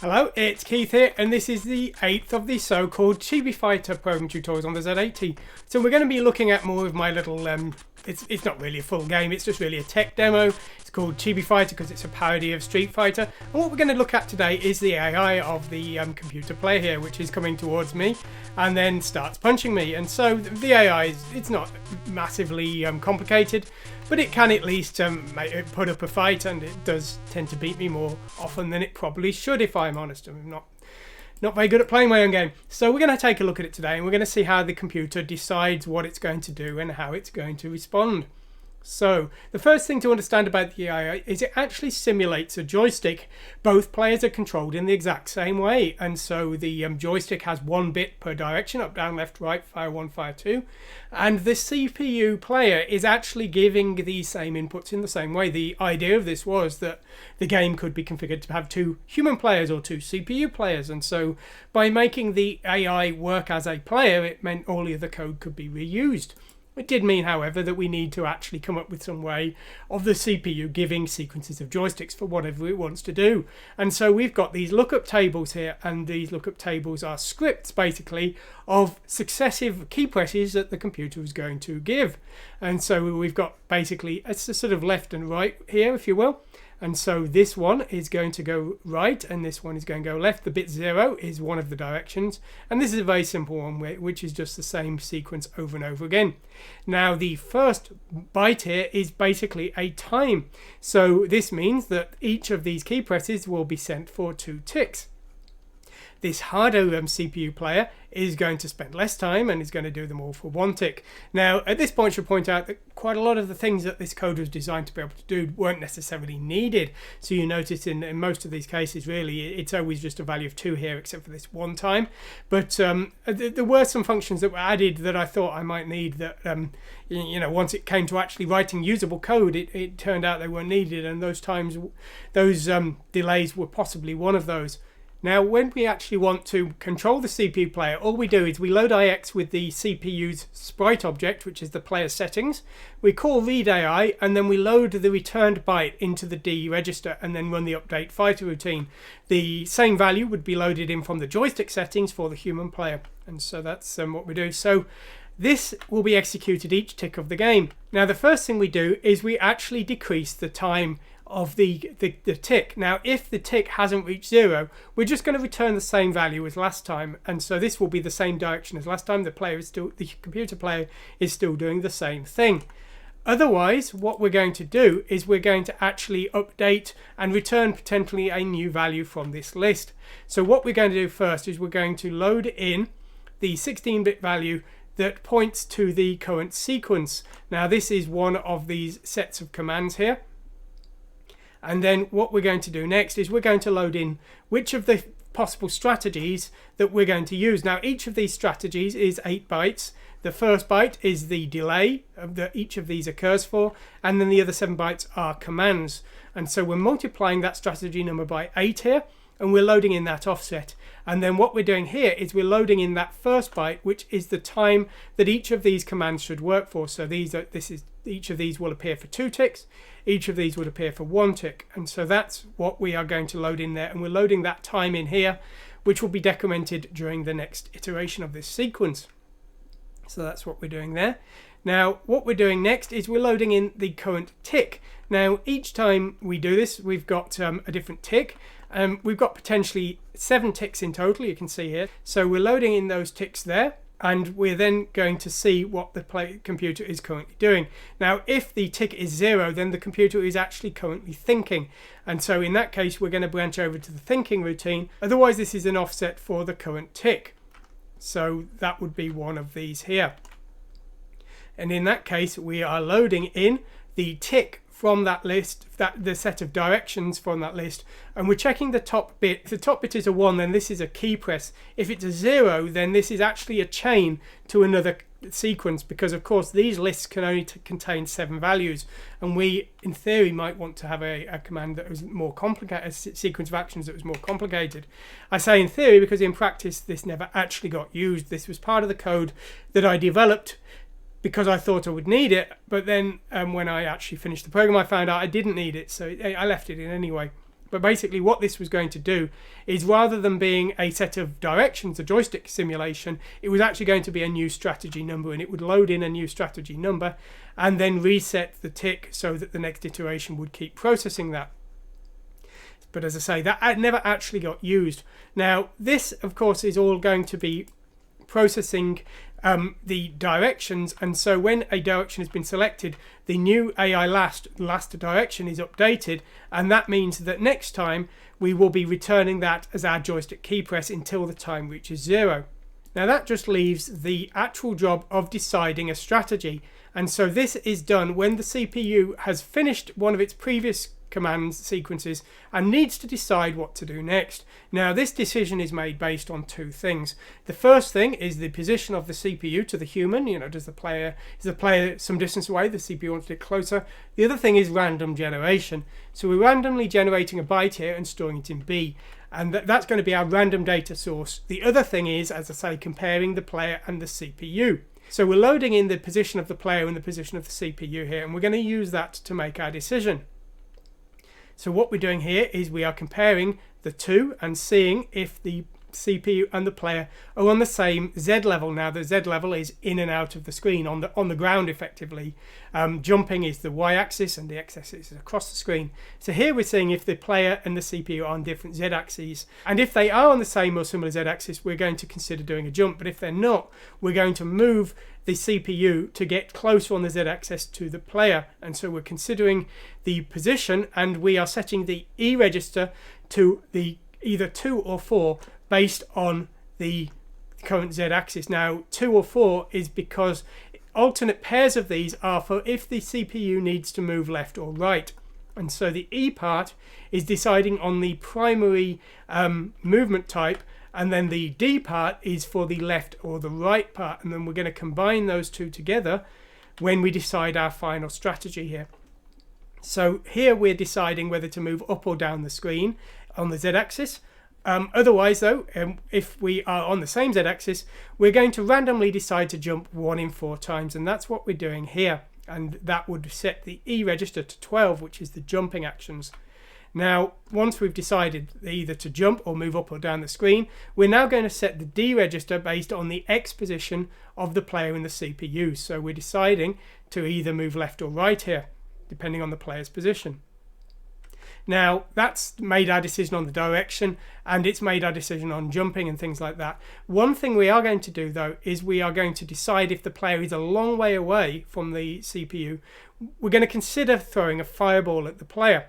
Hello, it's Keith here, and this is the 8th of the so-called ChibiFighter program tutorials on the Z80. So we're going to be looking at more of my little, it's not really a full game, it's just really a tech demo. It's called ChibiFighter because it's a parody of Street Fighter. And what we're going to look at today is the AI of the computer player here, which is coming towards me and then starts punching me. And so the AI, it's not massively complicated, but it can at least put up a fight, and it does tend to beat me more often than it probably should, if I'm honest. I'm not very good at playing my own game. So we're going to take a look at it today, and we're going to see how the computer decides what it's going to do and how it's going to respond. So the first thing to understand about the AI is it actually simulates a joystick. Both players are controlled in the exact same way, and so the joystick has 1 bit per direction, up, down, left, right, fire 1, fire 2, and the CPU player is actually giving the same inputs in the same way. The idea of this was that the game could be configured to have 2 human players or 2 CPU players, and so by making the AI work as a player, it meant all the other code could be reused. It did mean, however, that we need to actually come up with some way of the CPU giving sequences of joysticks for whatever it wants to do. And so we've got these lookup tables here, and these lookup tables are scripts, basically, of successive key presses that the computer is going to give. And so we've got basically a sort of left and right here, if you will. And so this one is going to go right, and this one is going to go left. The bit 0 is one of the directions, and this is a very simple one, which is just the same sequence over and over again. Now the first byte here is basically a time, so this means that each of these key presses will be sent for 2 ticks. This harder CPU player is going to spend less time and is going to do them all for 1 tick. Now, at this point, I should point out that quite a lot of the things that this code was designed to be able to do weren't necessarily needed. So you notice in most of these cases, really, it's always just a value of 2 here, except for this 1 time. But there were some functions that were added that I thought I might need that, once it came to actually writing usable code, it turned out they weren't needed. And those delays were possibly one of those. Now, when we actually want to control the CPU player, all we do is we load IX with the CPU's sprite object, which is the player settings. We call read AI, and then we load the returned byte into the D register and then run the update fighter routine. The same value would be loaded in from the joystick settings for the human player. And so that's what we do. So this will be executed each tick of the game. Now, the first thing we do is we actually decrease the time of the tick. Now, if the tick hasn't reached 0, we're just going to return the same value as last time, and so this will be the same direction as last time. The computer player is still doing the same thing. Otherwise, what we're going to do is we're going to actually update and return potentially a new value from this list. So what we're going to do first is we're going to load in the 16-bit value that points to the current sequence. Now, this is one of these sets of commands here. And then what we're going to do next is we're going to load in which of the possible strategies that we're going to use. Now, each of these strategies is 8 bytes. The first byte is the delay that each of these occurs for, and then the other 7 bytes are commands. And so we're multiplying that strategy number by 8 here, and we're loading in that offset. And then what we're doing here is we're loading in that first byte, which is the time that each of these commands should work for. So each of these will appear for 2 ticks. Each of these would appear for 1 tick. And so that's what we are going to load in there. And we're loading that time in here, which will be decremented during the next iteration of this sequence. So that's what we're doing there. Now, what we're doing next is we're loading in the current tick. Now, each time we do this, we've got a different tick. We've got potentially 7 ticks in total, you can see here. So we're loading in those ticks there, and we're then going to see what the computer is currently doing. Now, if the tick is 0, then the computer is actually currently thinking. And so in that case, we're going to branch over to the thinking routine. Otherwise, this is an offset for the current tick. So that would be one of these here. And in that case, we are loading in the tick from that list, the set of directions from that list, and we're checking the top bit. If the top bit is a 1, then this is a key press. If it's a 0, then this is actually a chain to another sequence, because of course these lists can only contain 7 values, and we in theory might want to have a command that was more complicated, a sequence of actions that was more complicated. I say in theory because in practice this never actually got used. This was part of the code that I developed because I thought I would need it, but then when I actually finished the program I found out I didn't need it, so I left it in anyway. But basically what this was going to do is, rather than being a set of directions, a joystick simulation, it was actually going to be a new strategy number, and it would load in a new strategy number and then reset the tick so that the next iteration would keep processing that. But as I say, that never actually got used. Now this of course is all going to be processing the directions, and so when a direction has been selected, the new AI last direction is updated, and that means that next time we will be returning that as our joystick key press until the time reaches 0. Now that just leaves the actual job of deciding a strategy, and so this is done when the CPU has finished one of its previous command sequences and needs to decide what to do next. Now this decision is made based on two things. The first thing is the position of the CPU to the human. Is the player some distance away, the CPU wants it closer. The other thing is random generation. So we're randomly generating a byte here and storing it in B, and that's going to be our random data source. The other thing is, as I say, comparing the player and the CPU. So we're loading in the position of the player and the position of the CPU here, and we're going to use that to make our decision. So what we're doing here is we are comparing the two and seeing if the CPU and the player are on the same Z level. Now the Z level is in and out of the screen, on the ground effectively. Jumping is the Y-axis and the X-axis is across the screen. So here we're seeing if the player and the CPU are on different Z-axes, and if they are on the same or similar Z-axis, we're going to consider doing a jump. But if they're not, we're going to move the CPU to get closer on the Z-axis to the player, and so we're considering the position, and we are setting the E register to the either 2 or 4 based on the current Z-axis. Now 2 or 4 is because alternate pairs of these are for if the CPU needs to move left or right, and so the E part is deciding on the primary movement type, and then the D part is for the left or the right part, and then we're going to combine those two together when we decide our final strategy here. So here we're deciding whether to move up or down the screen on the Z-axis. Otherwise though, if we are on the same Z-axis, we're going to randomly decide to jump 1 in 4 times, and that's what we're doing here, and that would set the E register to 12, which is the jumping actions. Now once we've decided either to jump or move up or down the screen, we're now going to set the D register based on the X position of the player in the CPU. So we're deciding to either move left or right here, depending on the player's position. Now that's made our decision on the direction, and it's made our decision on jumping and things like that. One thing we are going to do though is we are going to decide if the player is a long way away from the CPU. We're going to consider throwing a fireball at the player.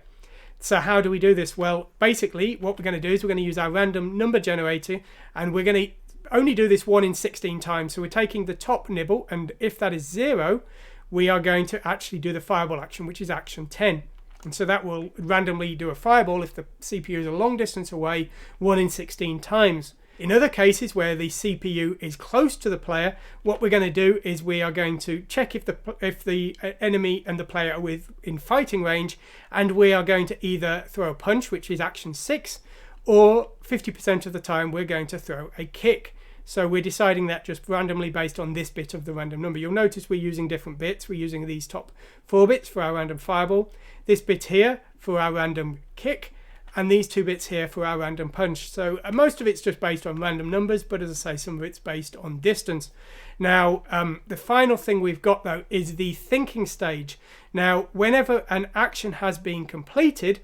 So how do we do this? Well, basically what we're going to do is we're going to use our random number generator, and we're going to only do this 1 in 16 times. So we're taking the top nibble, and if that is 0, we are going to actually do the fireball action, which is action 10. And so that will randomly do a fireball if the CPU is a long distance away 1 in 16 times. In other cases where the CPU is close to the player, what we're going to do is we are going to check if the enemy and the player are in fighting range, and we are going to either throw a punch, which is action 6, or 50% of the time we're going to throw a kick. So we're deciding that just randomly based on this bit of the random number. You'll notice we're using different bits. We're using these top 4 bits for our random fireball, this bit here for our random kick, and these 2 bits here for our random punch. So most of it's just based on random numbers, but as I say, some of it's based on distance. Now the final thing we've got though is the thinking stage. Now whenever an action has been completed,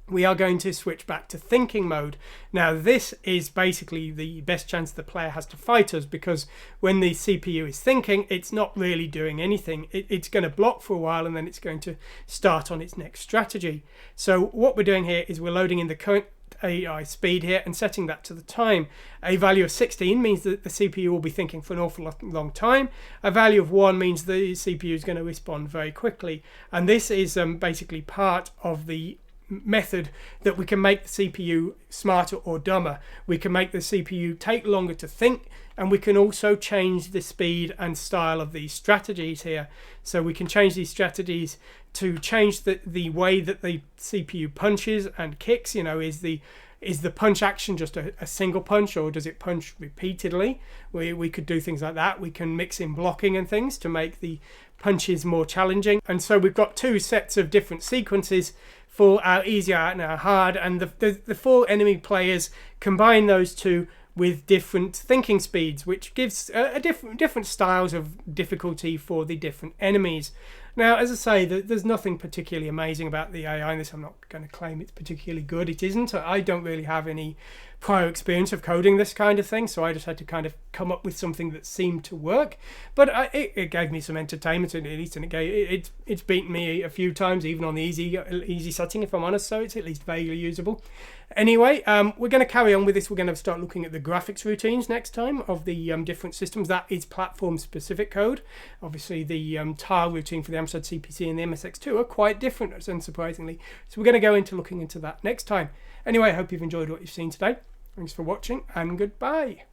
we are going to switch back to thinking mode. Now this is basically the best chance the player has to fight us, because when the CPU is thinking, it's not really doing anything. It's going to block for a while, and then it's going to start on its next strategy. So what we're doing here is we're loading in the current AI speed here and setting that to the time. A value of 16 means that the CPU will be thinking for an awful long time. A value of 1 means the CPU is going to respond very quickly, and this is basically part of the method that we can make the CPU smarter or dumber. We can make the CPU take longer to think, and we can also change the speed and style of these strategies here. So we can change these strategies to change the way that the CPU punches and kicks. Is the punch action just a single punch, or does it punch repeatedly? We could do things like that. We can mix in blocking and things to make the punches more challenging. And so we've got two sets of different sequences for our easy and our hard, and the 4 enemy players combine those two with different thinking speeds, which gives a different styles of difficulty for the different enemies. Now, as I say, there's nothing particularly amazing about the AI in this. I'm not going to claim it's particularly good. It isn't. I don't really have any prior experience of coding this kind of thing, so I just had to kind of come up with something that seemed to work. But it gave me some entertainment at least, and it's beaten me a few times, even on the easy setting, if I'm honest. So it's at least vaguely usable. Anyway, we're going to carry on with this. We're going to start looking at the graphics routines next time of the different systems. That is platform-specific code. Obviously, the tile routine for the Amstrad CPC and the MSX2 are quite different, unsurprisingly. So we're going to go into looking into that next time. Anyway, I hope you've enjoyed what you've seen today. Thanks for watching, and goodbye.